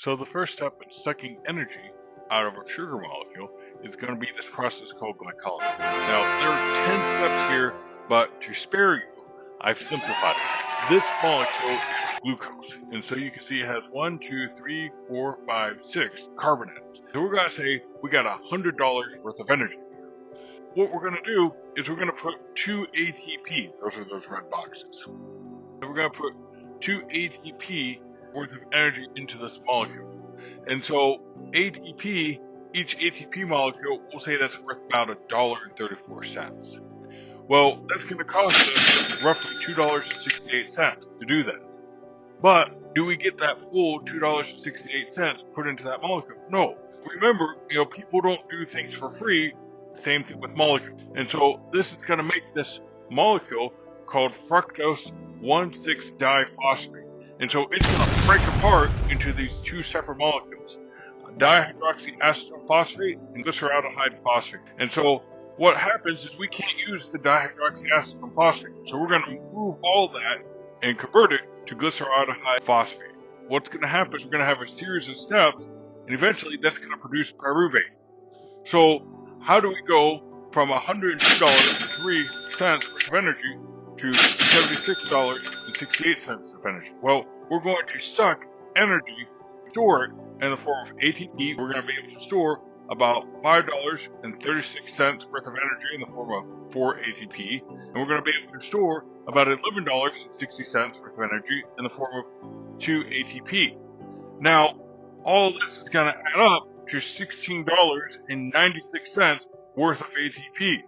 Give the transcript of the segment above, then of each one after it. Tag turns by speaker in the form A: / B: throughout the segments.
A: So the first step in sucking energy out of a sugar molecule is going to be this process called glycolysis. Now, there are 10 steps here, but to spare you, I've simplified it. This molecule is glucose, and so you can see it has 1, 2, 3, 4, 5, 6 carbon atoms. So we're going to say we got $100 worth of energy. What we're going to do is we're going to put 2 ATP, those are those red boxes. So we're going to put 2 ATP worth of energy into this molecule. And so ATP, each ATP molecule, we'll say that's worth about $1.34. Well, that's going to cost us roughly $2.68 to do that. But do we get that full $2.68 put into that molecule? No. Remember, people don't do things for free. Same thing with molecules. And so this is going to make this molecule called fructose 1,6-diphosphate. And so it's going to break apart into these two separate molecules, dihydroxyacetone phosphate and glyceraldehyde phosphate. And so what happens is we can't use the dihydroxyacetone phosphate. So we're going to move all that and convert it to glyceraldehyde phosphate. What's going to happen is we're going to have a series of steps, and eventually that's going to produce pyruvate. So how do we go from $102.03 worth of energy to $76.68 of energy? Well, we're going to suck energy, store it in the form of ATP. We're going to be able to store about $5.36 worth of energy in the form of 4 ATP, and we're going to be able to store about $11.60 worth of energy in the form of 2 ATP. Now, all this is going to add up to $16.96 worth of ATP.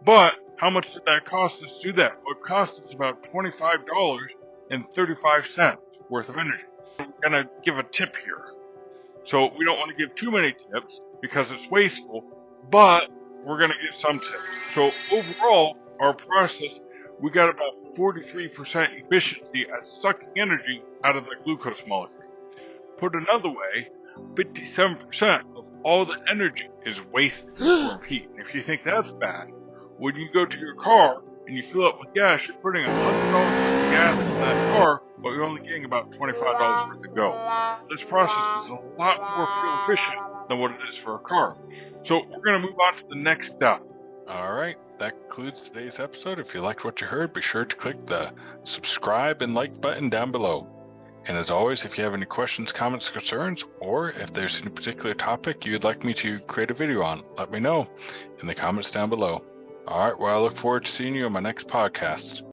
A: But how much did that cost us to do that? Well, it cost us about $25.35 worth of energy. I'm going to give a tip here. So we don't want to give too many tips because it's wasteful, but we're going to give some tips. So overall, our process, we got about 43% efficiency at sucking energy out of the glucose molecule. Put another way, 57% of all the energy is wasted for heat. If you think that's bad, when you go to your car and you fill up with gas, you're putting $100 worth of gas in that car, but you're only getting about $25 worth to go. This process is a lot more fuel efficient than what it is for a car. So we're going to move on to the next step.
B: All right, that concludes today's episode. If you liked what you heard, be sure to click the subscribe and like button down below. And as always, if you have any questions, comments, concerns, or if there's any particular topic you'd like me to create a video on, let me know in the comments down below. All right, well, I look forward to seeing you on my next podcast.